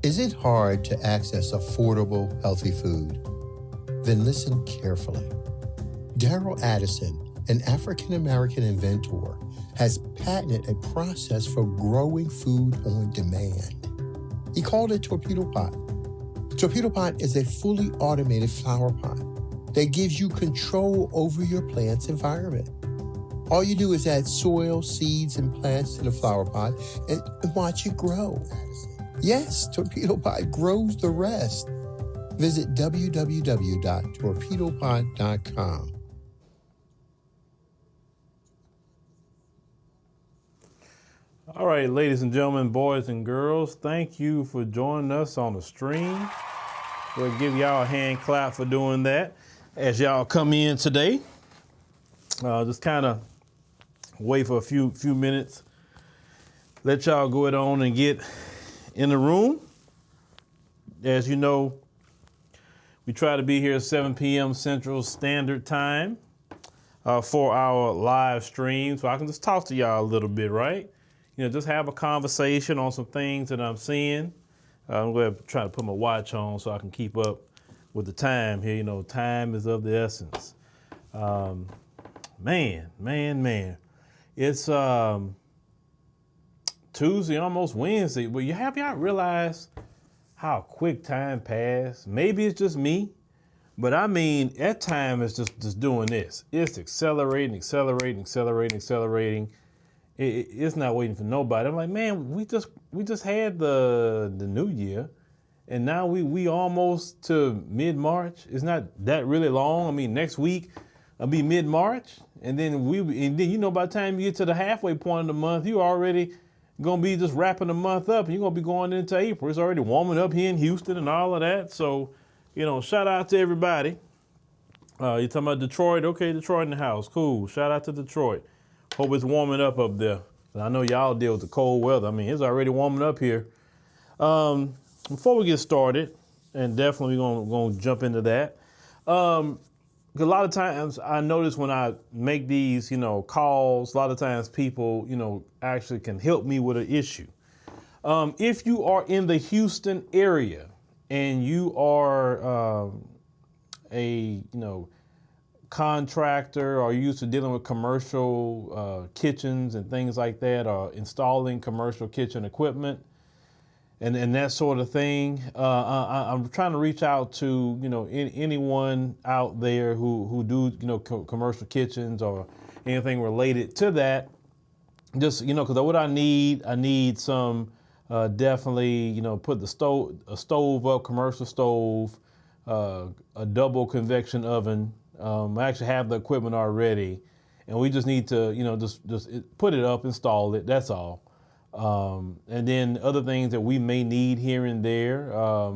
Is it hard to access affordable, healthy food? Then listen carefully. Daryl Addison, an African-American inventor, has patented a process for growing food on demand. He called it Torpedo Pot. Torpedo Pot is a fully automated flower pot that gives you control over your plant's environment. All you do is add soil, seeds, and plants to the flower pot and watch it grow. Yes, Torpedo Pot grows the rest. Visit www.torpedopot.com. All right, ladies and gentlemen, boys and girls, thank you for joining us on the stream. We'll give y'all a hand clap for doing that as y'all come in today. Just kind of wait for a few minutes. Let y'all go it on and get in the room. As you know, we try to be here at 7 p.m. Central Standard Time for our live stream. So I can just talk to y'all a little bit, right? You know, just have a conversation on some things that I'm seeing. I'm going to try to put my watch on so I can keep up with the time here. You know, time is of the essence. Man. It's Tuesday, almost Wednesday. But have y'all realized how quick time passed? Maybe it's just me, but I mean, at time it's just doing this. It's accelerating. It's not waiting for nobody. I'm like, man, we just had the new year, and now we almost to mid-March. It's not that really long. I mean, next week I'll be mid-March, and then you know, by the time you get to the halfway point of the month, you already gonna be just wrapping the month up, and you're gonna be going into April. It's already warming up here in Houston and all of that. So, you know, shout out to everybody. You're talking about Detroit? Okay, Detroit in the house. Cool. Shout out to Detroit. Hope it's warming up there. I know y'all deal with the cold weather. I mean, it's already warming up here. Before we get started, and definitely we're gonna jump into that. A lot of times I notice when I make these, you know, calls, a lot of times people, you know, actually can help me with an issue. If you are in the Houston area and you are a contractor, or used to dealing with commercial kitchens and things like that, or installing commercial kitchen equipment and that sort of thing, I'm trying to reach out to, you know, anyone out there who do, you know, commercial kitchens or anything related to that. Just, you know, because what I need some definitely, you know, put a stove up, commercial stove, a double convection oven. I actually have the equipment already, and we just need to, you know, just put it up, install it. That's all. And then other things that we may need here and there.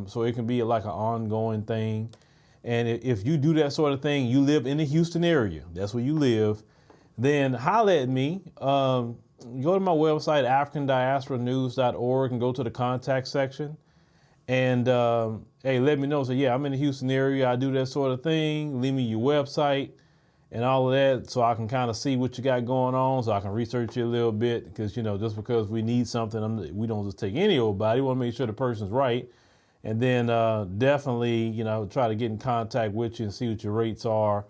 So it can be like an ongoing thing. And if you do that sort of thing, you live in the Houston area, that's where you live, then holler at me. Go to my website, africandiasporanews.org, and go to the contact section. And hey, let me know. So yeah, I'm in the Houston area. I do that sort of thing. Leave me your website and all of that, so I can kind of see what you got going on, so I can research you a little bit. Because, you know, just because we need something, we don't just take any old body. We want to make sure the person's right. And then definitely, you know, try to get in contact with you and see what your rates are.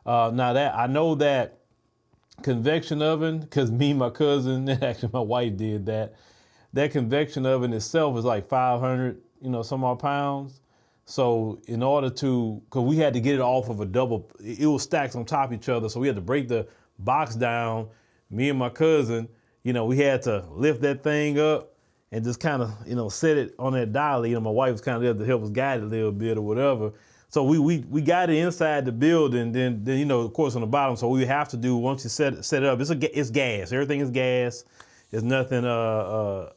Now that I know that convection oven, because me and my cousin, actually my wife did that. That convection oven itself is like 500, you know, some odd pounds. So in order to, because we had to get it off of a double, it was stacked on top of each other. So we had to break the box down. Me and my cousin, you know, we had to lift that thing up and just kind of, you know, set it on that dolly. You know, my wife was kind of there to help us guide it a little bit or whatever. So we got it inside the building, then you know, of course on the bottom. So what we have to do once you set it up, it's gas. Everything is gas. There's nothing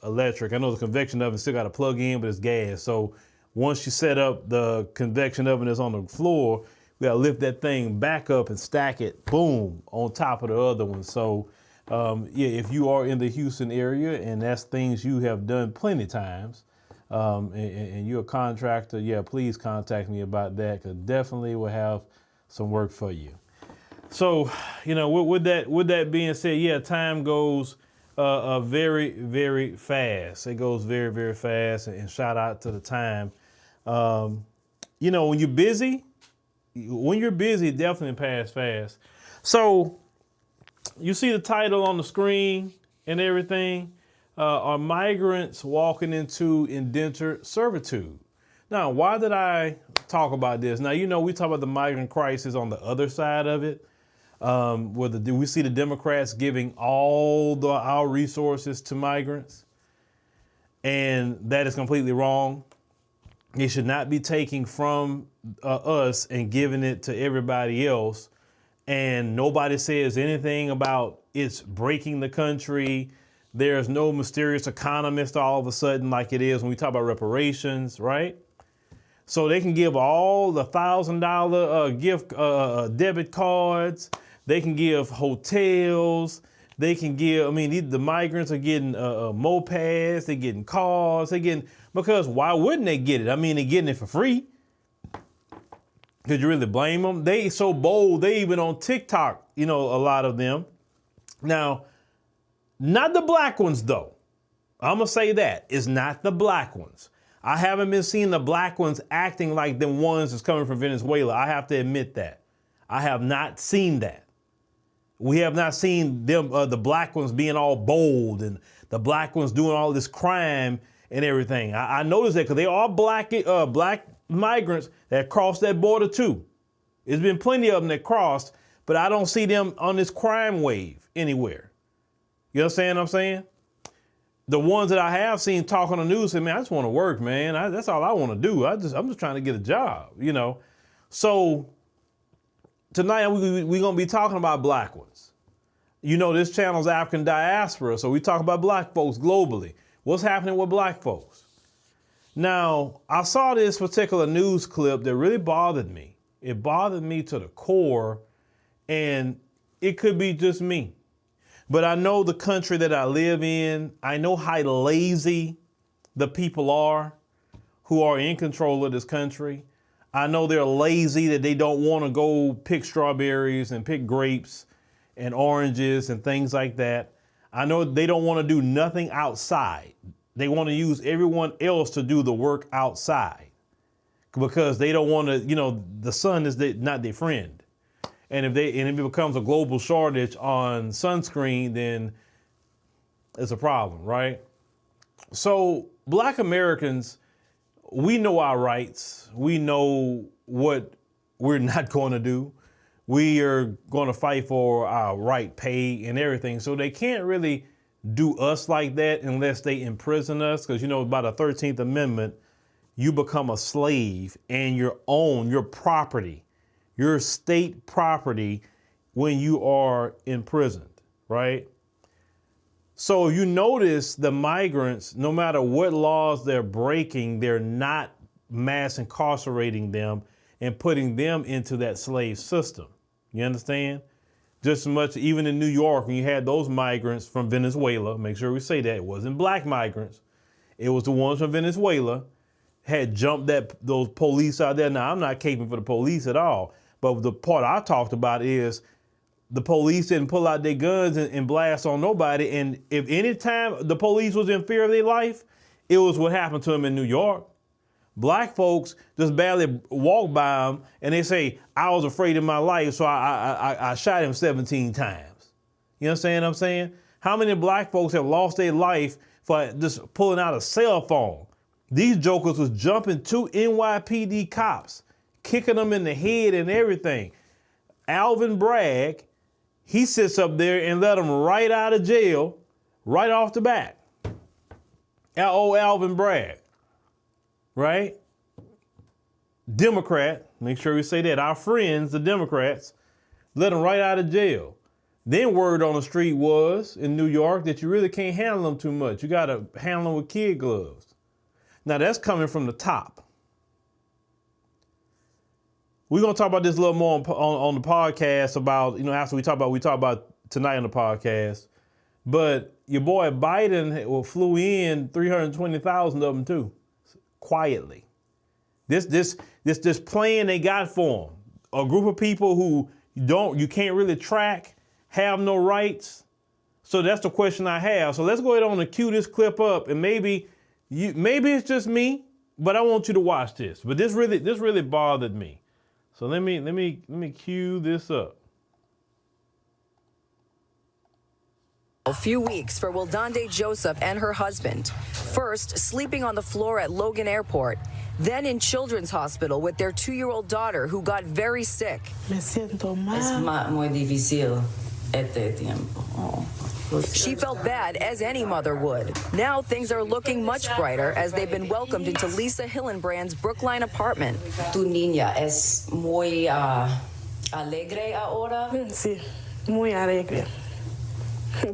electric. I know the convection oven still got to plug in, but it's gas. So once you set up the convection oven that's on the floor, we gotta lift that thing back up and stack it, boom, on top of the other one. So yeah, if you are in the Houston area and that's things you have done plenty times, and you're a contractor, yeah, please contact me about that, because definitely will have some work for you. So, you know, with that being said, yeah, time goes very, very fast. It goes very, very fast, and shout out to the time. You know, when you're busy, it definitely passes fast. So you see the title on the screen and everything. Are migrants walking into indentured servitude? Now, why did I talk about this? Now, you know, we talk about the migrant crisis on the other side of it, where we see the Democrats giving all our resources to migrants, and that is completely wrong. They should not be taking from us and giving it to everybody else, and nobody says anything about it's breaking the country. There's no mysterious economist all of a sudden like it is when we talk about reparations, right? So they can give all the $1,000 gift debit cards. They can give hotels. They can give, I mean, the migrants are getting mopeds. They're getting cars. Because why wouldn't they get it? I mean, they're getting it for free. Could you really blame them? They so bold. They even on TikTok, you know, a lot of them. Now, not the black ones, though. I'm going to say that. It's not the black ones. I haven't been seeing the black ones acting like the ones that's coming from Venezuela. I have to admit that. I have not seen that. We have not seen them, the black ones being all bold and the black ones doing all this crime and everything. I noticed that because they are black migrants that crossed that border too. There's been plenty of them that crossed, but I don't see them on this crime wave anywhere. You understand what I'm saying? The ones that I have seen talk on the news say, man, I just want to work, man. That's all I want to do. I'm just trying to get a job, you know. So tonight we're going to be talking about black ones. You know, this channel's African Diaspora, so we talk about black folks globally. What's happening with black folks? Now, I saw this particular news clip that really bothered me. It bothered me to the core, and it could be just me. But I know the country that I live in. I know how lazy the people are who are in control of this country. I know they're lazy, that they don't want to go pick strawberries and pick grapes and oranges and things like that. I know they don't want to do nothing outside. They want to use everyone else to do the work outside because they don't want to, you know, the sun is not their friend. And if it becomes a global shortage on sunscreen, then it's a problem, right? So black Americans, we know our rights. We know what we're not going to do. We are going to fight for our right pay and everything. So they can't really do us like that unless they imprison us. Because, you know, by the 13th Amendment, you become a slave and your property, your state property, when you are imprisoned, right? So you notice the migrants, no matter what laws they're breaking, they're not mass incarcerating them and putting them into that slave system. You understand? Just as much, even in New York, when you had those migrants from Venezuela, make sure we say that it wasn't black migrants. It was the ones from Venezuela had jumped those police out there. Now, I'm not caping for the police at all. But the part I talked about is the police didn't pull out their guns and blast on nobody. And if any time the police was in fear of their life, it was what happened to them in New York. Black folks just barely walk by them and they say, I was afraid of my life, so I shot him 17 times. You understand what I'm saying? How many black folks have lost their life for just pulling out a cell phone? These jokers was jumping 2 NYPD cops, kicking them in the head and everything. Alvin Bragg, he sits up there and let them right out of jail, right off the bat. Old Alvin Bragg, right? Democrat, make sure we say that. Our friends, the Democrats, let them right out of jail. Then word on the street was in New York that you really can't handle them too much. You got to handle them with kid gloves. Now that's coming from the top. We're going to talk about this a little more on the podcast about, you know, after we talk about tonight on the podcast. But your boy Biden flew in 320,000 of them too, quietly. This plan they got for them, a group of people who you can't really track, have no rights, So that's the question I have. So let's go ahead on and cue this clip up, and maybe it's just me, but I want you to watch this. But this really bothered me. So let me cue this up. A few weeks for Wildande Joseph and her husband. First, sleeping on the floor at Logan Airport, then in Children's Hospital with their 2-year-old daughter who got very sick. Me siento mal. Es muy difícil este tiempo. Oh. She felt bad, as any mother would. Now things are looking much brighter as they've been welcomed into Lisa Hillenbrand's Brookline apartment. Tu niña es muy alegre ahora. Sí, muy alegre.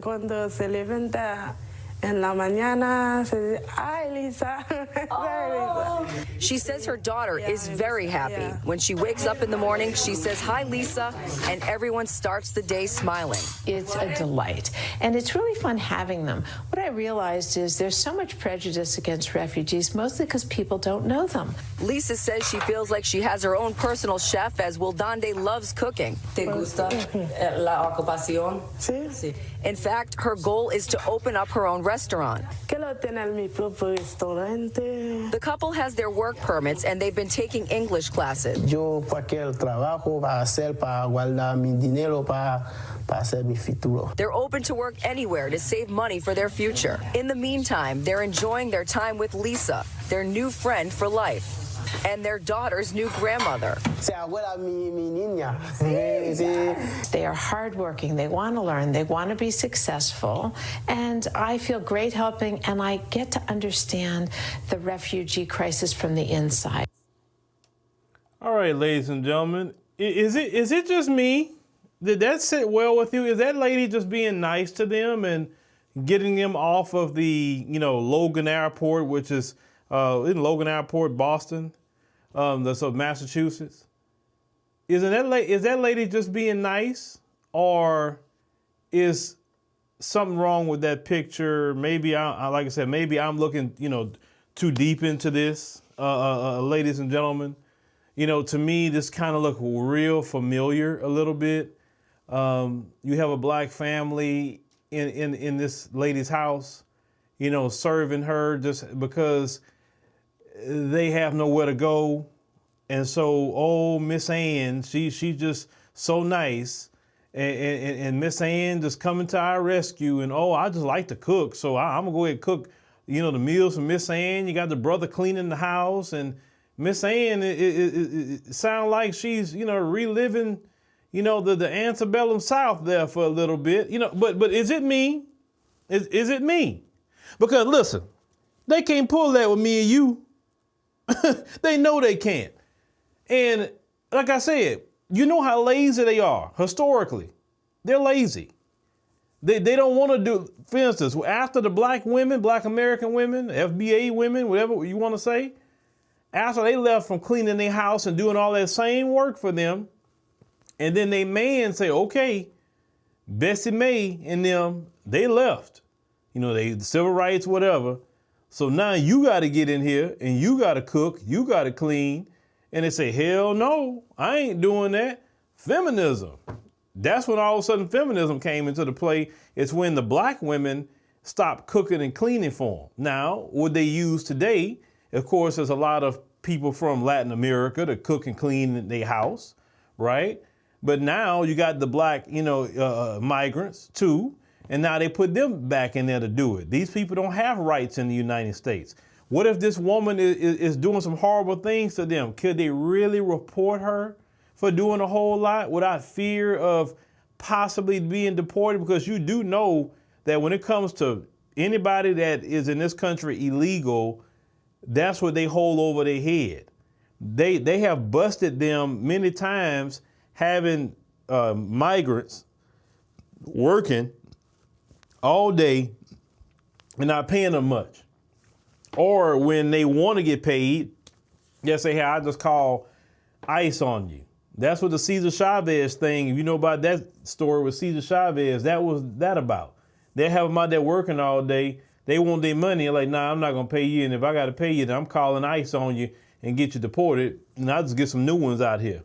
Cuando se levanta en la mañana, se dice, ay, Lisa. Oh. She says her daughter is very happy. When she wakes up in the morning, she says, hi, Lisa, and everyone starts the day smiling. It's a delight, and it's really fun having them. What I realized is there's so much prejudice against refugees, mostly because people don't know them. Lisa says she feels like she has her own personal chef, as Wildande loves cooking. ¿Te gusta la ocupación? Sí. Sí. In fact, her goal is to open up her own restaurant. Quiero tener mi propio restaurante. The couple has their work permits and they've been taking English classes. Yo cualquier trabajo va a hacer para guardar mi dinero para hacer mi futuro. They're open to work anywhere to save money for their future. In the meantime, they're enjoying their time with Lisa, their new friend for life, and their daughter's new grandmother. Se abuela mi niña. They are hardworking, they want to learn, they want to be successful, and I feel great helping, and I get to understand the refugee crisis from the inside. All right, ladies and gentlemen, is it just me? Did that sit well with you? Is that lady just being nice to them and getting them off of the, Logan Airport, which is in Logan Airport, Boston, that's of Massachusetts? Is that lady just being nice, or is something wrong with that picture? Maybe like I said, maybe I'm looking, too deep into this, ladies and gentlemen. To me, this kind of looked real familiar a little bit. You have a black family in this lady's house, serving her just because they have nowhere to go. And so, Miss Ann, she's just so nice. And Miss Ann just coming to our rescue. And, I just like to cook. So I'm going to go ahead and cook, the meals for Miss Ann. You got the brother cleaning the house. And Miss Ann, it sounds like she's, reliving, the antebellum South there for a little bit. But is it me? Is it me? Because, listen, they can't pull that with me and you. They know they can't. And like I said, you know how lazy they are historically. They're lazy. They don't want to do, for instance, after the black American women, FBA women, whatever you want to say, after they left from cleaning their house and doing all that same work for them, and then they man say, okay, Bessie Mae and them, they left. They civil rights, whatever. So now you got to get in here and you got to cook, you got to clean. And they say, hell no, I ain't doing that. Feminism. That's when all of a sudden feminism came into the play. It's when the black women stopped cooking and cleaning for them. Now, what they use today, of course, there's a lot of people from Latin America that cook and clean in their house, right? But now you got the black, migrants too. And now they put them back in there to do it. These people don't have rights in the United States. What if this woman is doing some horrible things to them? Could they really report her for doing a whole lot without fear of possibly being deported? Because you do know that when it comes to anybody that is in this country illegal, that's what they hold over their head. They have busted them many times having migrants working all day and not paying them much. Or when they want to get paid, they say, hey, I just call ICE on you. That's what the Cesar Chavez thing, if you know about that story with Cesar Chavez, that was that about. They have them out there working all day. They want their money. They're like, nah, I'm not going to pay you. And if I got to pay you, then I'm calling ICE on you and get you deported. And I'll just get some new ones out here.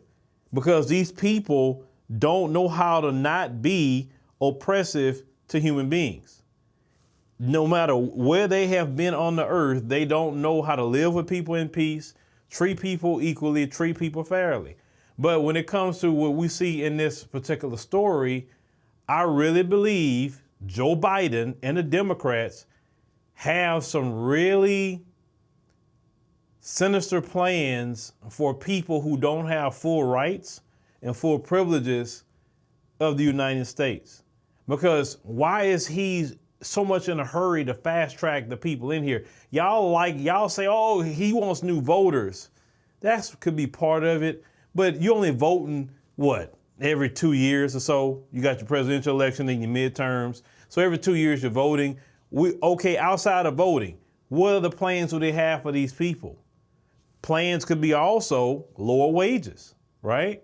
Because these people don't know how to not be oppressive to human beings. No matter where they have been on the earth, they don't know how to live with people in peace, treat people equally, treat people fairly. But when it comes to what we see in this particular story, I really believe Joe Biden and the Democrats have some really sinister plans for people who don't have full rights and full privileges of the United States. Because why is he so much in a hurry to fast track the people in here? Y'all say, oh, he wants new voters. That could be part of it, but you're only voting, what, every 2 years or so? You got your presidential election and your midterms. So every 2 years you're voting. Okay, outside of voting, what are the plans do they have for these people? Plans could be also lower wages, right?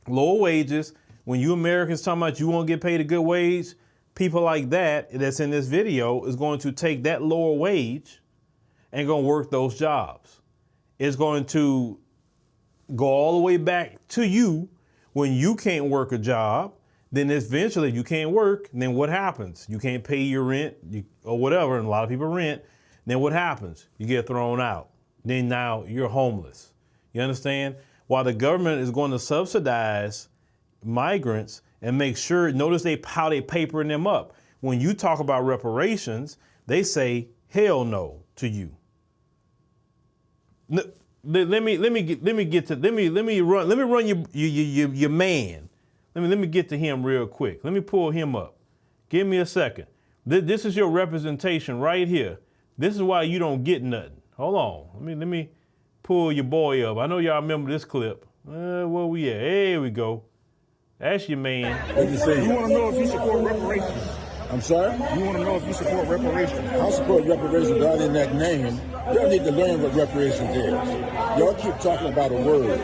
Lower wages. When you Americans talking about you want to get paid a good wage, people like that's in this video is going to take that lower wage and going to work those jobs. It's going to go all the way back to you when you can't work a job. Then eventually if you can't work, then what happens? You can't pay your rent or whatever, and a lot of people rent. Then what happens? You get thrown out. Then now you're homeless. You understand? While the government is going to subsidize migrants and make sure, notice how they papering them up. When you talk about reparations, they say hell no to you. Let me run your man. Let me get to him real quick. Let me pull him up. Give me a second. This is your representation right here. This is why you don't get nothing. Hold on. Let me pull your boy up. I know y'all remember this clip. Where we at? There we go. That's your man. What you say? You want to know if you support reparations? I'm sorry? You want to know if you support reparations? I support reparations, but other than that name, y'all need to learn what reparations is. Y'all keep talking about a word.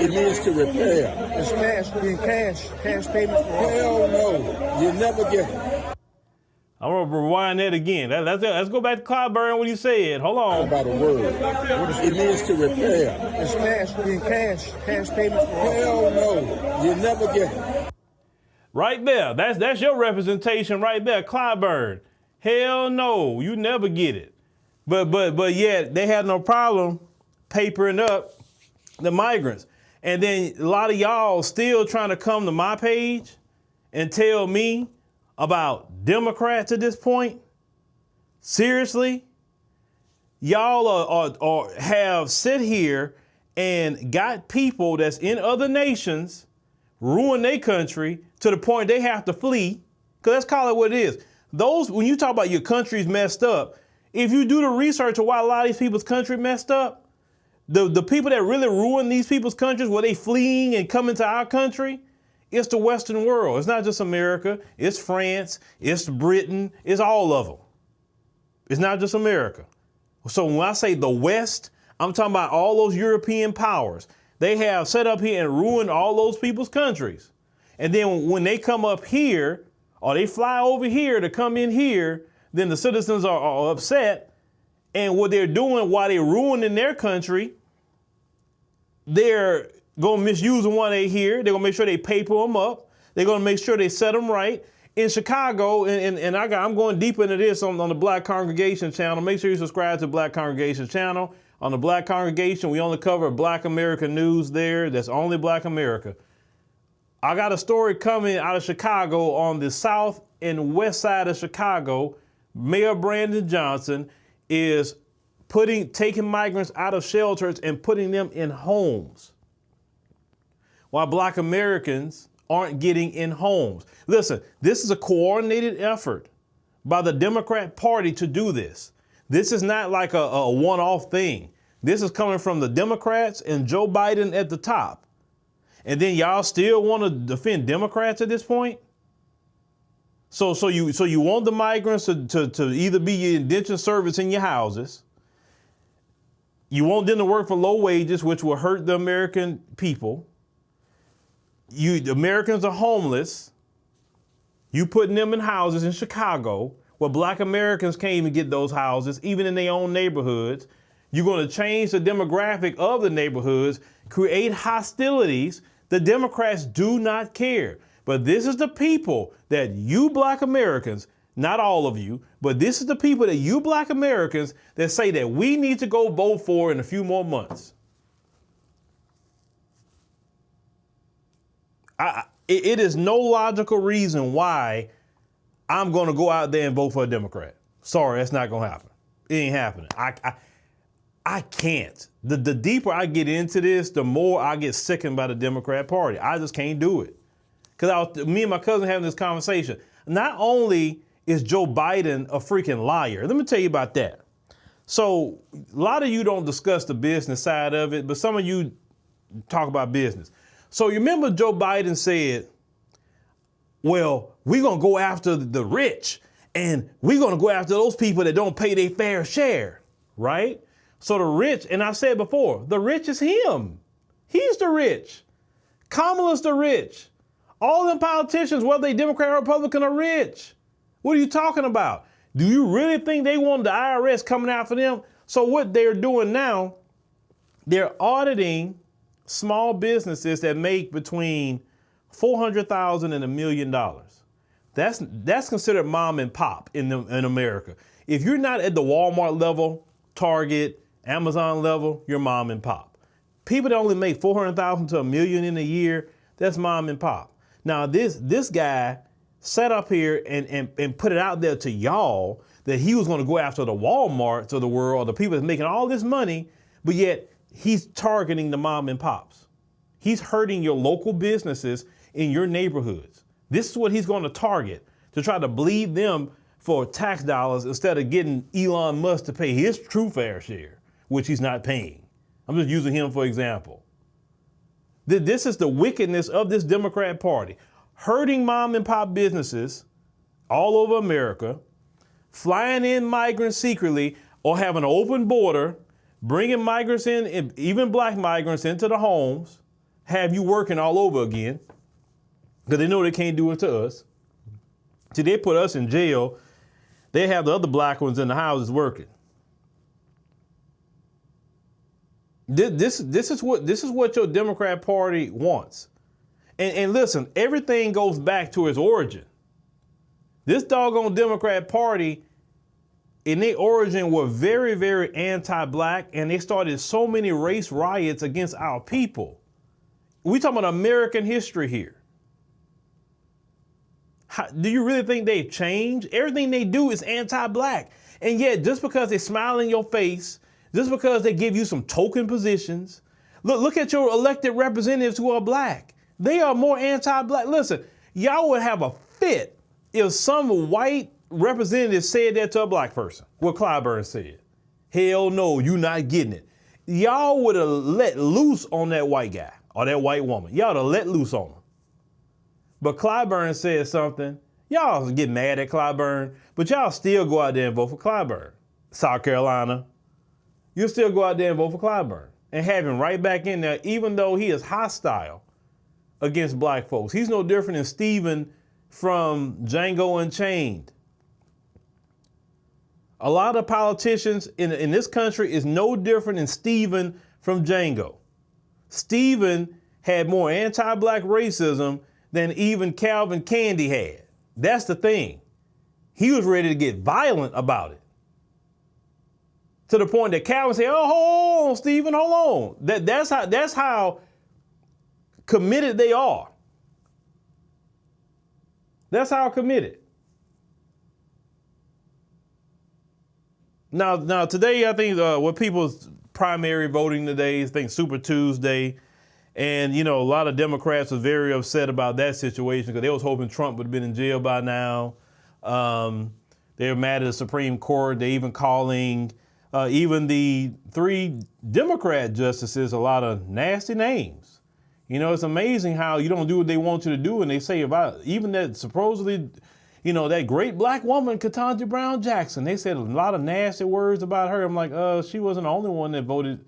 It means to repair. It's cash payments. Hell no. You never get it. I'm going to rewind that again. Let's go back to Clyburn what he said. Hold on. About a word. It means to repair. It's cash payments. Hell no. You never get it. Right there. That's your representation right there, Clyburn. Hell no. You never get it. But yet they had no problem papering up the migrants. And then a lot of y'all still trying to come to my page and tell me about Democrats at this point? Seriously? Y'all have sit here and got people that's in other nations ruin their country to the point they have to flee. Because let's call it what it is. When you talk about your country's messed up, if you do the research of why a lot of these people's country messed up, the people that really ruin these people's countries, where they fleeing and coming to our country, it's the Western world. It's not just America. It's France. It's Britain. It's all of them. It's not just America. So when I say the West, I'm talking about all those European powers. They have set up here and ruined all those people's countries. And then when they come up here, or they fly over here to come in here, then the citizens are upset. And what they're doing while they're ruining their country, they're going to misuse them while they're here. They're going to make sure they paper them up. They're going to make sure they set them right. In Chicago, and I'm going deep into this on the Black Congregation channel. Make sure you subscribe to the Black Congregation channel. On the Black Congregation, we only cover Black America news there. That's only Black America. I got a story coming out of Chicago on the south and west side of Chicago. Mayor Brandon Johnson is taking migrants out of shelters and putting them in homes, while Black Americans aren't getting in homes. Listen, this is a coordinated effort by the Democrat Party to do this. This is not like a one-off thing. This is coming from the Democrats and Joe Biden at the top. And then y'all still want to defend Democrats at this point? So you want the migrants to either be your indentured servants in your houses. You want them to work for low wages, which will hurt the American people. The Americans are homeless. You putting them in houses in Chicago where Black Americans can't even get those houses, even in their own neighborhoods. You're going to change the demographic of the neighborhoods, create hostilities. The Democrats do not care. But this is the people that you black Americans, not all of you, but this is the people that you black Americans that say that we need to go vote for in a few more months. It is no logical reason why I'm going to go out there and vote for a Democrat. Sorry, that's not going to happen. It ain't happening. I can't. The deeper I get into this, the more I get sickened by the Democrat Party. I just can't do it. Because me and my cousin having this conversation. Not only is Joe Biden a freaking liar, let me tell you about that. So a lot of you don't discuss the business side of it, but some of you talk about business. So you remember Joe Biden said, well, we're going to go after the rich and we're going to go after those people that don't pay their fair share, right? So the rich, and I've said before, the rich is him. He's the rich. Kamala's the rich. All them politicians, whether they Democrat or Republican, are rich. What are you talking about? Do you really think they want the IRS coming out for them? So what they're doing now, they're auditing small businesses that make between $400,000 and $1 million. That's considered mom and pop in America. If you're not at the Walmart level, Target, Amazon level, you're mom and pop. People that only make $400,000 to $1 million in a year, that's mom and pop. Now this guy sat up here and put it out there to y'all that he was going to go after the Walmarts of the world, the people that's making all this money, but yet he's targeting the mom and pops. He's hurting your local businesses in your neighborhoods. This is what he's going to target, to try to bleed them for tax dollars instead of getting Elon Musk to pay his true fair share, which he's not paying. I'm just using him for example. This is the wickedness of this Democrat Party, hurting mom and pop businesses all over America, flying in migrants secretly or having an open border, bringing migrants in, even black migrants, into the homes, have you working all over again because they know they can't do it to us. See, they put us in jail. They have the other black ones in the houses working. This is what your Democrat Party wants. And listen, everything goes back to its origin. This doggone Democrat Party, in their origin, were very, very anti-black, and they started so many race riots against our people. We talking about American history here. Do you really think they've changed? Everything they do is anti-black. And yet, just because they smile in your face, just because they give you some token positions, look at your elected representatives who are black. They are more anti-black. Listen, y'all would have a fit if some white representative said that to a black person, what Clyburn said. Hell no, you not getting it. Y'all would have let loose on that white guy or that white woman. Y'all would have let loose on them. But Clyburn said something. Y'all get mad at Clyburn, but y'all still go out there and vote for Clyburn. South Carolina, you'll still go out there and vote for Clyburn and have him right back in there, even though he is hostile against black folks. He's no different than Stephen from Django Unchained. A lot of politicians in this country is no different than Stephen from Django. Stephen had more anti-black racism than even Calvin Candy had. That's the thing. He was ready to get violent about it. To the point that Calvin said, oh, hold on, Stephen, hold on. That's how committed they are. That's how committed. Now today, I think what people's primary voting today is, I think, Super Tuesday. And, you know, a lot of Democrats are very upset about that situation because they was hoping Trump would have been in jail by now. They're mad at the Supreme Court. They're even calling even the 3 Democrat justices a lot of nasty names. You know, it's amazing how you don't do what they want you to do. And they say about even that supposedly, you know, that great black woman, Ketanji Brown Jackson, they said a lot of nasty words about her. I'm like, she wasn't the only one that voted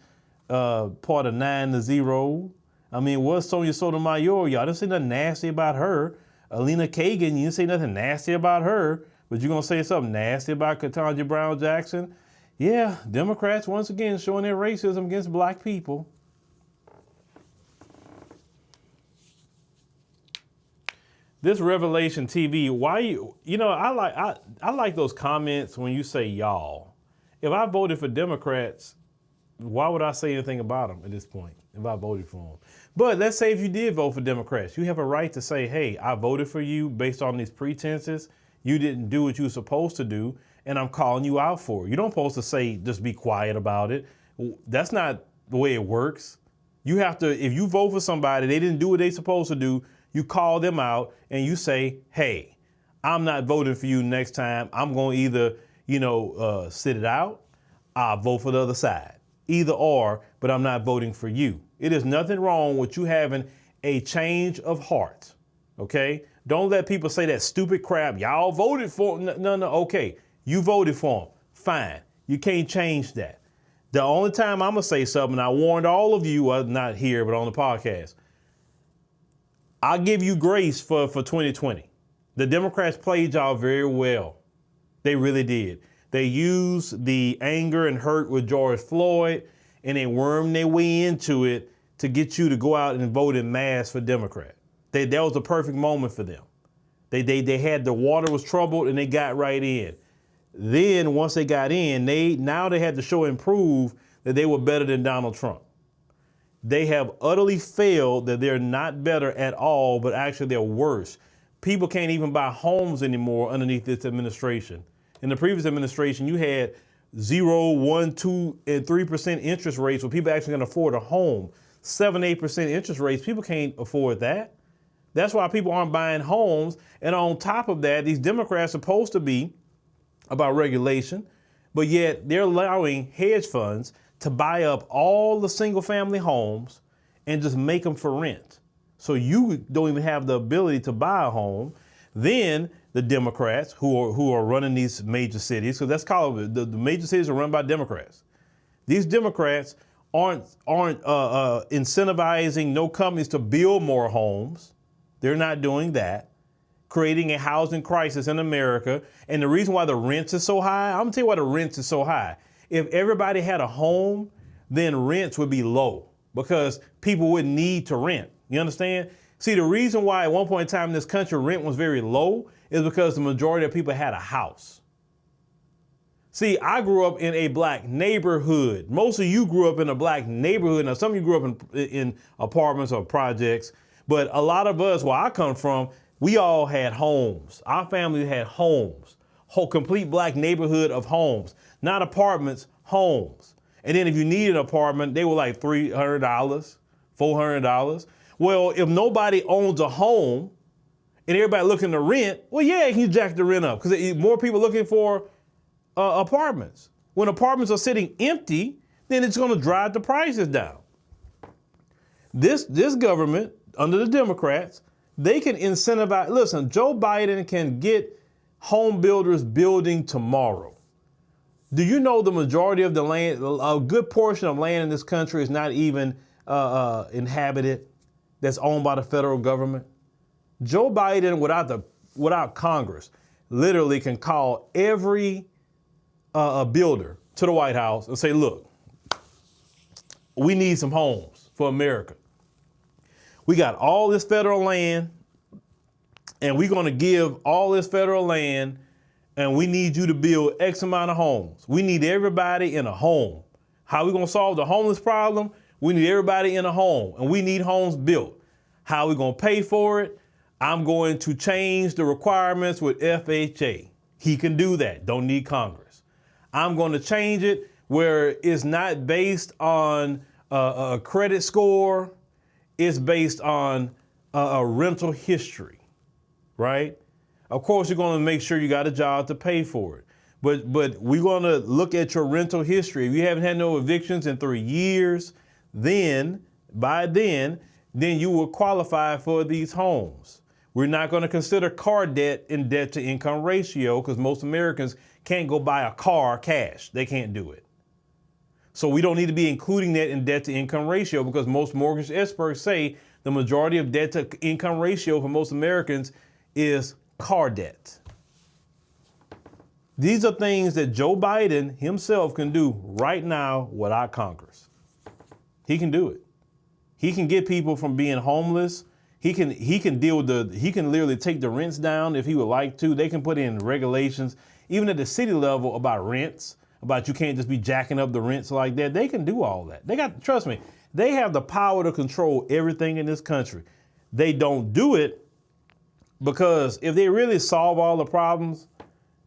part of 9-0. I mean, what's Sonia Sotomayor? Y'all didn't say nothing nasty about her. Alina Kagan, you didn't say nothing nasty about her, but you're going to say something nasty about Ketanji Brown Jackson? Yeah, Democrats once again showing their racism against black people. This Revelation TV, why I like those comments when you say y'all. If I voted for Democrats, why would I say anything about them at this point if I voted for them? But let's say if you did vote for Democrats, you have a right to say, hey, I voted for you based on these pretenses. You didn't do what you were supposed to do, and I'm calling you out for it. You don't supposed to say, just be quiet about it. That's not the way it works. You have to, if you vote for somebody, they didn't do what they supposed to do, you call them out and you say, hey, I'm not voting for you next time. I'm going to either, sit it out, I'll vote for the other side. Either or, but I'm not voting for you. It is nothing wrong with you having a change of heart, okay? Don't let people say that stupid crap. Y'all voted for him. No, okay. You voted for him. Fine. You can't change that. The only time I'm going to say something, I warned all of you, not here, but on the podcast, I'll give you grace for 2020. The Democrats played y'all very well. They really did. They used the anger and hurt with George Floyd, and they wormed their way into it to get you to go out and vote in mass for Democrat. That was the perfect moment for them. They had the water was troubled and they got right in. Then once they got in, they had to show and prove that they were better than Donald Trump. They have utterly failed that they're not better at all, but actually they're worse. People can't even buy homes anymore underneath this administration. In the previous administration, you had 0, 1, 2, and 3% interest rates where people actually can afford a home. 7, 8% interest rates, people can't afford that. That's why people aren't buying homes. And on top of that, these Democrats are supposed to be about regulation, but yet they're allowing hedge funds to buy up all the single family homes and just make them for rent. So you don't even have the ability to buy a home. Then the Democrats who are running these major cities, so that's called the major cities are run by Democrats. These Democrats aren't incentivizing no companies to build more homes. They're not doing that, creating a housing crisis in America. And the reason why the rents is so high, I'm gonna tell you why the rents is so high. If everybody had a home, then rents would be low because people wouldn't need to rent. You understand? See, the reason why at one point in time in this country rent was very low is because the majority of people had a house. See, I grew up in a black neighborhood. Most of you grew up in a black neighborhood. Now, some of you grew up in apartments or projects, but a lot of us, where I come from, we all had homes. Our family had homes, whole complete black neighborhood of homes, not apartments, homes. And then if you need an apartment, they were like $300, $400. Well, if nobody owns a home and everybody looking to rent, well, yeah, you can jack the rent up because more people looking for apartments. When apartments are sitting empty, then it's going to drive the prices down. This government, under the Democrats, they can incentivize. Listen, Joe Biden can get home builders building tomorrow. Do you know the majority of the land, a good portion of land in this country is not even inhabited, that's owned by the federal government? Joe Biden, without Congress, literally can call every builder to the White House and say, look, we need some homes for America. We got all this federal land, and we're going to give all this federal land, and we need you to build X amount of homes. We need everybody in a home. How are we going to solve the homeless problem? We need everybody in a home, and we need homes built. How are we going to pay for it? I'm going to change the requirements with FHA. He can do that. Don't need Congress. I'm going to change it where it's not based on a credit score. It's based on a rental history, right? Of course, you're going to make sure you got a job to pay for it. But we're going to look at your rental history. If you haven't had no evictions in 3 years, then you will qualify for these homes. We're not going to consider car debt in debt to income ratio because most Americans can't go buy a car cash. They can't do it. So we don't need to be including that in debt to income ratio because most mortgage experts say the majority of debt to income ratio for most Americans is car debt. These are things that Joe Biden himself can do right now without Congress. He can do it. He can get people from being homeless. He can deal with he can literally take the rents down if he would like to. They can put in regulations, even at the city level, about rents, about you can't just be jacking up the rents like that. They can do all that. Trust me, they have the power to control everything in this country. They don't do it because if they really solve all the problems,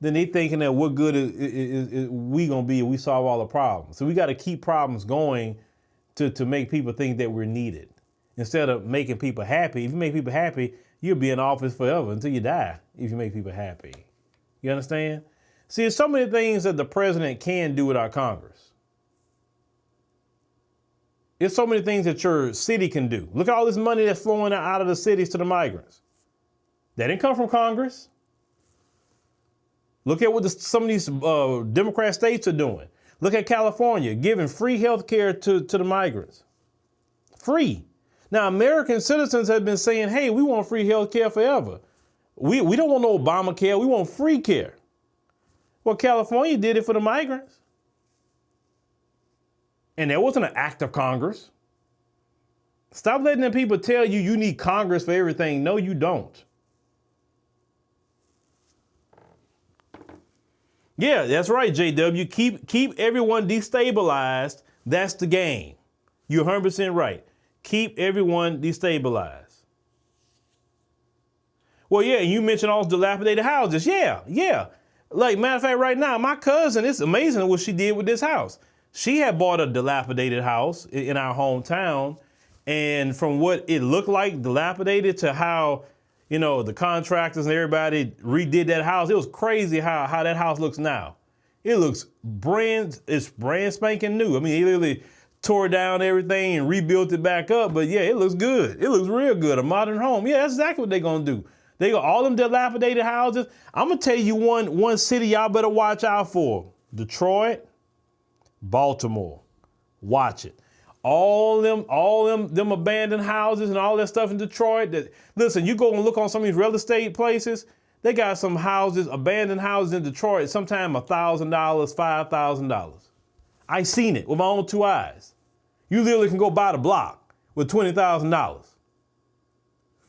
then they thinking that what good is we gonna be if we solve all the problems. So we got to keep problems going to make people think that we're needed. Instead of making people happy, if you make people happy, you'll be in office forever until you die if you make people happy. You understand? See, there's so many things that the president can do without Congress. There's so many things that your city can do. Look at all this money that's flowing out of the cities to the migrants. That didn't come from Congress. Look at what some of these Democrat states are doing. Look at California, giving free health care to the migrants. Free. Now, American citizens have been saying, hey, we want free health care forever. We don't want no Obamacare. We want free care. Well, California did it for the migrants. And that wasn't an act of Congress. Stop letting them people tell you you need Congress for everything. No, you don't. Yeah, that's right, JW. Keep everyone destabilized. That's the game. You're 100% right. Keep everyone destabilized. Well, yeah, you mentioned all dilapidated houses. Yeah. Like, matter of fact, right now, my cousin, it's amazing what she did with this house. She had bought a dilapidated house in our hometown. And from what it looked like, dilapidated, to how, the contractors and everybody redid that house. It was crazy how that house looks now. It looks brand spanking new. I mean, he literally tore down everything and rebuilt it back up. But yeah, it looks good. It looks real good. A modern home. Yeah, that's exactly what they're going to do. They got all them dilapidated houses. I'm going to tell you one city y'all better watch out for. Detroit, Baltimore. Watch it. All them abandoned houses and all that stuff in Detroit. Listen, you go and look on some of these real estate places. They got some houses, abandoned houses in Detroit, sometimes $1,000, $5,000. I seen it with my own two eyes. You literally can go buy the block with $20,000.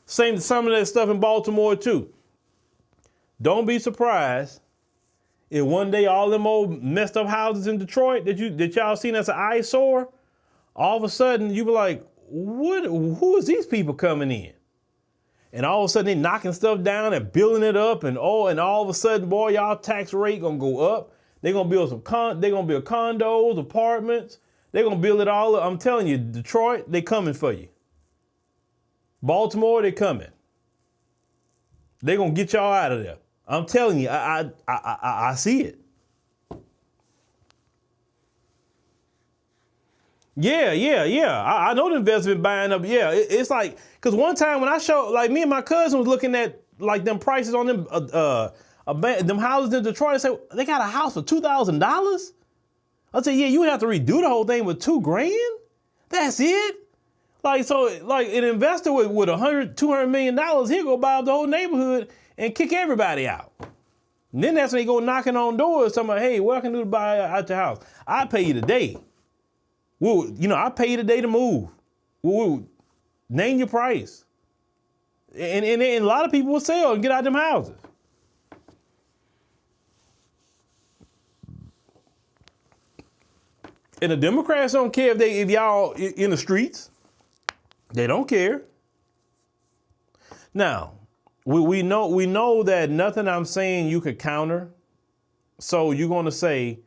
Same to some of that stuff in Baltimore too. Don't be surprised if one day all them old messed up houses in Detroit that y'all seen as an eyesore, all of a sudden you be like, who is these people coming in? And all of a sudden they knocking stuff down and building it up, and all of a sudden, boy, y'all tax rate gonna go up. They're gonna build condos, apartments. They're gonna build it all up. I'm telling you, Detroit, they coming for you. Baltimore, they coming. They're gonna get y'all out of there. I'm telling you, I see it. Yeah. I know the investment buying up. Yeah, it's like, because one time when I showed, like, me and my cousin was looking at like them prices on them houses in Detroit. I said, they got a house for $2,000? I said, yeah, you would have to redo the whole thing with $2,000? That's it? Like, so, like, an investor with $200 million, he'll go buy up the whole neighborhood and kick everybody out. And then that's when they go knocking on doors, talking about, hey, what I can do to buy out your house? I pay you today. Well, I pay you today to move. Well, name your price. And a lot of people will sell and get out of them houses. And the Democrats don't care if y'all in the streets. They don't care. Now, we know that nothing I'm saying you could counter. So you're going to say,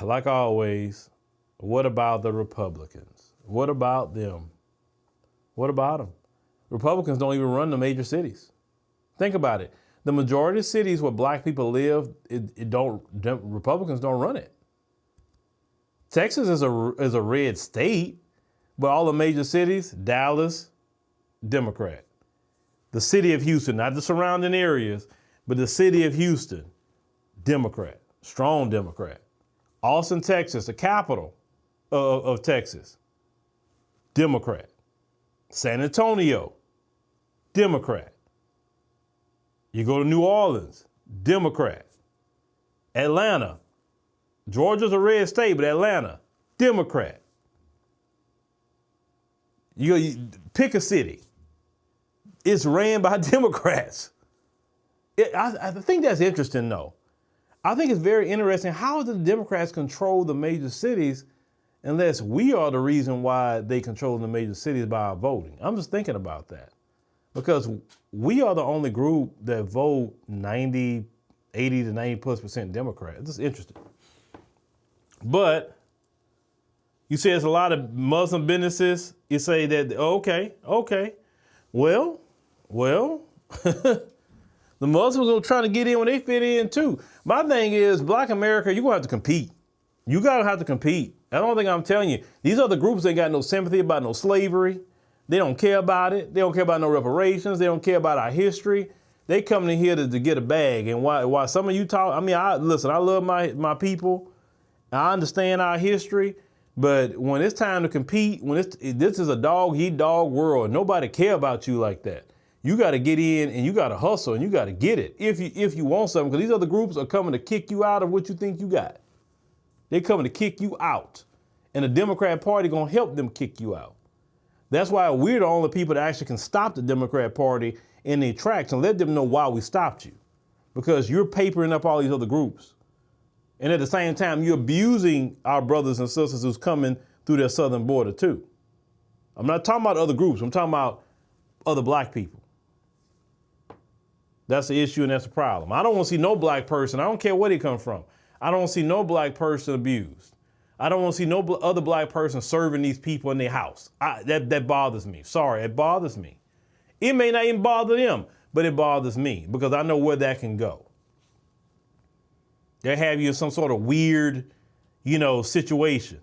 like always, what about the Republicans? What about them? What about them? Republicans don't even run the major cities. Think about it. The majority of cities where black people live, Republicans don't run it. Texas is a red state, but all the major cities, Dallas, Democrat. The city of Houston, not the surrounding areas, but the city of Houston, Democrat, strong Democrat. Austin, Texas, the capital of Texas, Democrat. San Antonio, Democrat. You go to New Orleans, Democrat. Atlanta, Georgia's a red state, but Atlanta, Democrat. You pick a city, it's ran by Democrats. I think that's interesting, though. I think it's very interesting. How do the Democrats control the major cities unless we are the reason why they control the major cities by our voting? I'm just thinking about that. Because we are the only group that vote 80 to 90+% Democrat. It's just interesting. But you say there's a lot of Muslim businesses. You say that, okay. Well, the Muslims are trying to get in when they fit in too. My thing is, Black America, you're gonna have to compete. You gotta have to compete. I don't think I'm telling you. These other groups ain't got no sympathy about no slavery. They don't care about it. They don't care about no reparations. They don't care about our history. They coming in here to get a bag. And why some of you talk, I love my people. I understand our history. But when it's time to compete, this is a dog-eat-dog world. Nobody care about you like that. You got to get in and you got to hustle and you got to get it if you want something, because these other groups are coming to kick you out of what you think you got. They're coming to kick you out, and the Democrat Party gonna help them kick you out. That's why we're the only people that actually can stop the Democrat Party in their tracks and let them know why we stopped you, because you're papering up all these other groups, and at the same time you're abusing our brothers and sisters who's coming through their southern border too. I'm not talking about other groups. I'm talking about other black people. That's the issue and that's the problem. I don't want to see no black person. I don't care where they come from. I don't want to see no black person abused. I don't want to see no other black person serving these people in their house. That bothers me. Sorry, it bothers me. It may not even bother them, but it bothers me because I know where that can go. They have you in some sort of weird, situation.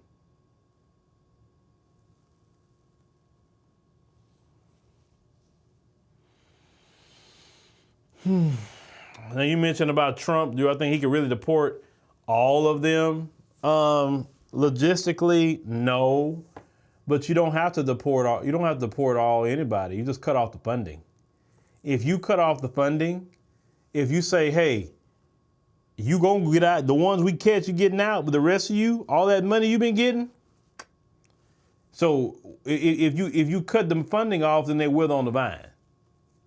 Now you mentioned about Trump. Do I think he could really deport all of them? Logistically, no. But you don't have to deport all. You don't have to deport all anybody. You just cut off the funding. If you cut off the funding, if you say, hey, you gonna get out, the ones we catch you getting out, but the rest of you, all that money you've been getting. So if you cut them funding off, then they wither on the vine.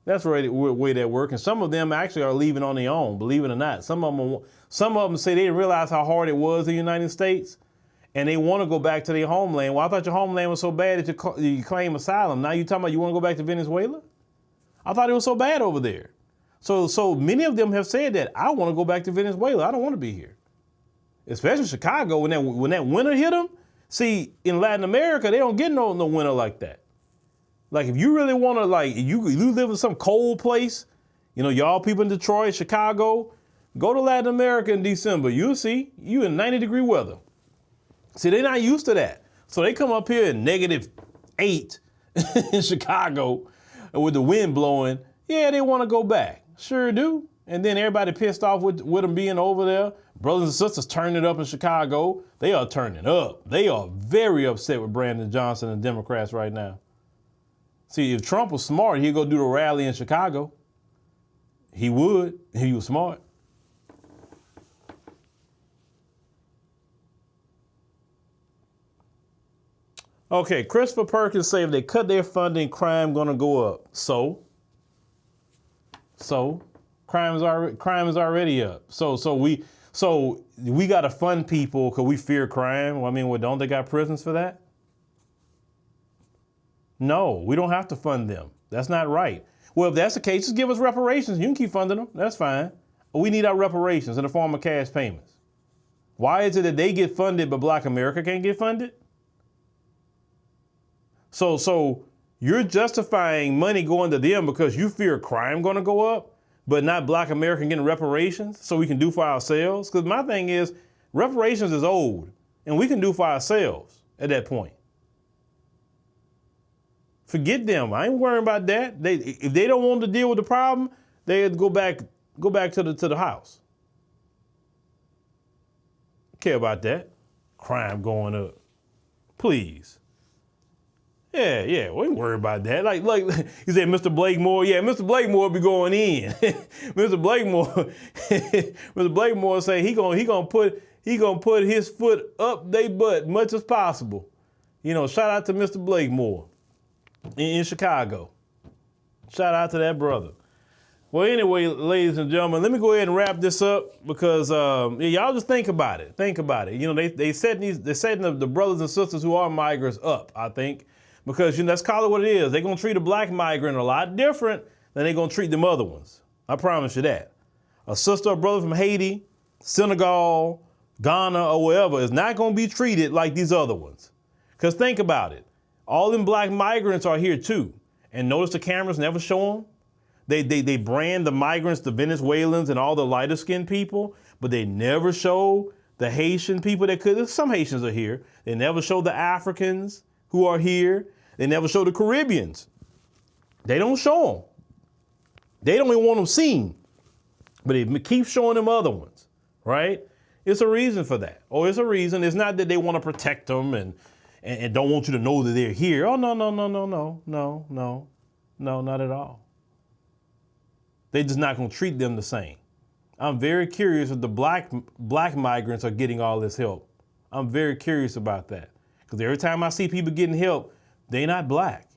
That's the way that works. And some of them actually are leaving on their own, believe it or not. Some of them say they didn't realize how hard it was in the United States, and they want to go back to their homeland. Well, I thought your homeland was so bad that you claim asylum. Now you're talking about you want to go back to Venezuela? I thought it was so bad over there. So many of them have said that. I want to go back to Venezuela. I don't want to be here. Especially Chicago, when that winter hit them. See, in Latin America, they don't get no winter like that. Like, if you really want to, you live in some cold place, y'all people in Detroit, Chicago, go to Latin America in December. You'll see, you in 90-degree weather. See, they're not used to that. So they come up here in -8 in Chicago with the wind blowing. Yeah, they want to go back. Sure do. And then everybody pissed off with them being over there. Brothers and sisters turning it up in Chicago. They are turning up. They are very upset with Brandon Johnson and Democrats right now. See, if Trump was smart, he'd go do the rally in Chicago. He would, if he was smart. Okay, Christopher Perkins say if they cut their funding, crime gonna go up. So crime is already up. So we gotta fund people because we fear crime. Well, don't they got prisons for that? No, we don't have to fund them. That's not right. Well, if that's the case, just give us reparations. You can keep funding them. That's fine. We need our reparations in the form of cash payments. Why is it that they get funded but Black America can't get funded? So you're justifying money going to them because you fear crime going to go up, but not Black America getting reparations so we can do for ourselves? Because my thing is, reparations is old, and we can do for ourselves at that point. Forget them. I ain't worrying about that. If they don't want to deal with the problem, they have to go back to the house. Care about that. Crime going up. Please. Yeah, we ain't worried about that. Like you said, Mr. Blakemore. Yeah, Mr. Blakemore be going in. Mr. Blakemore say he gonna put his foot up they butt much as possible. Shout out to Mr. Blakemore in Chicago. Shout out to that brother. Well, anyway, ladies and gentlemen, let me go ahead and wrap this up because y'all just think about it. Think about it. You know, they're setting the brothers and sisters who are migrants up, I think, because, you know, let's call it what it is. They're going to treat a black migrant a lot different than they're going to treat them other ones. I promise you that. A sister or brother from Haiti, Senegal, Ghana, or wherever is not going to be treated like these other ones. Because think about it. All them black migrants are here too. And notice the cameras never show them. They brand the migrants, the Venezuelans, and all the lighter skinned people, but they never show the Haitian people that could. Some Haitians are here. They never show the Africans who are here. They never show the Caribbeans. They don't show them. They don't even want them seen, but they keep showing them other ones, right? It's a reason for that. Or it's a reason. It's not that they want to protect them and don't want you to know that they're here. Oh, no, not at all. They're just not going to treat them the same. I'm very curious if the black migrants are getting all this help. I'm very curious about that. Because every time I see people getting help, they're not black.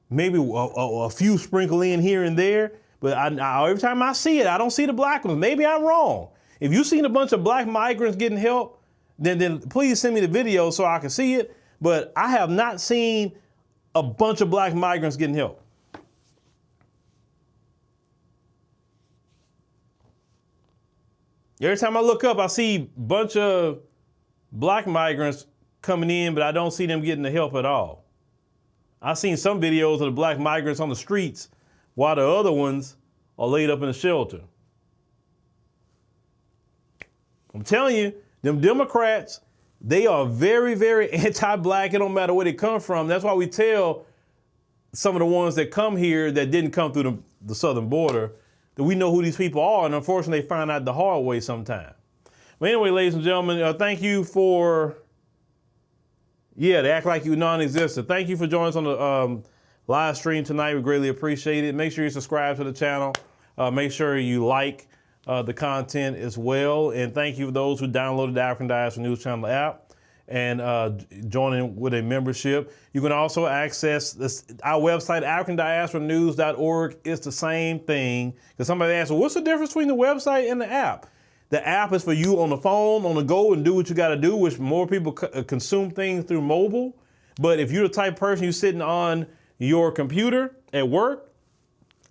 Maybe a few sprinkle in here and there, but every time I see it, I don't see the black ones. Maybe I'm wrong. If you've seen a bunch of black migrants getting help, then please send me the video so I can see it. But I have not seen a bunch of black migrants getting help. Every time I look up, I see a bunch of black migrants coming in, but I don't see them getting the help at all. I've seen some videos of the black migrants on the streets while the other ones are laid up in a shelter. I'm telling you, them Democrats, they are very, very anti-black. It don't matter where they come from. That's why we tell some of the ones that come here that didn't come through the southern border that we know who these people are, and unfortunately they find out the hard way sometime. But anyway, ladies and gentlemen, thank you for, they act like you non-existent. Thank you for joining us on the live stream tonight. We greatly appreciate it. Make sure you subscribe to the channel. Make sure you like the content as well. And thank you for those who downloaded the African Diaspora News Channel app and joining with a membership. You can also access our website, AfricanDiasporaNews.org. It's the same thing. Because somebody asked, well, what's the difference between the website and the app? The app is for you on the phone, on the go, and do what you got to do, which more people consume things through mobile. But if you're the type of person you're sitting on your computer at work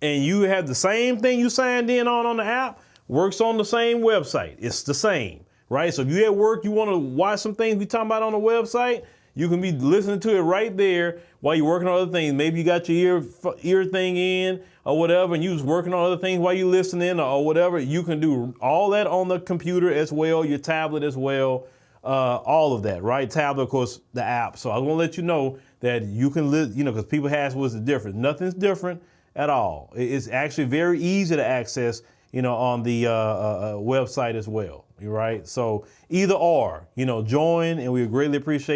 and you have the same thing you signed in on the app, works on the same website. It's the same. Right? So if you're at work, you want to watch some things we talking about on the website, you can be listening to it right there while you're working on other things. Maybe you got your ear thing in or whatever, and you was working on other things while you're listening or whatever. You can do all that on the computer as well, your tablet as well, all of that, right? Tablet, of course, the app. So I want to let you know that you can, because people ask what's the difference. Nothing's different at all. It's actually very easy to access, on the website as well. Right? So either or, join, and we greatly appreciate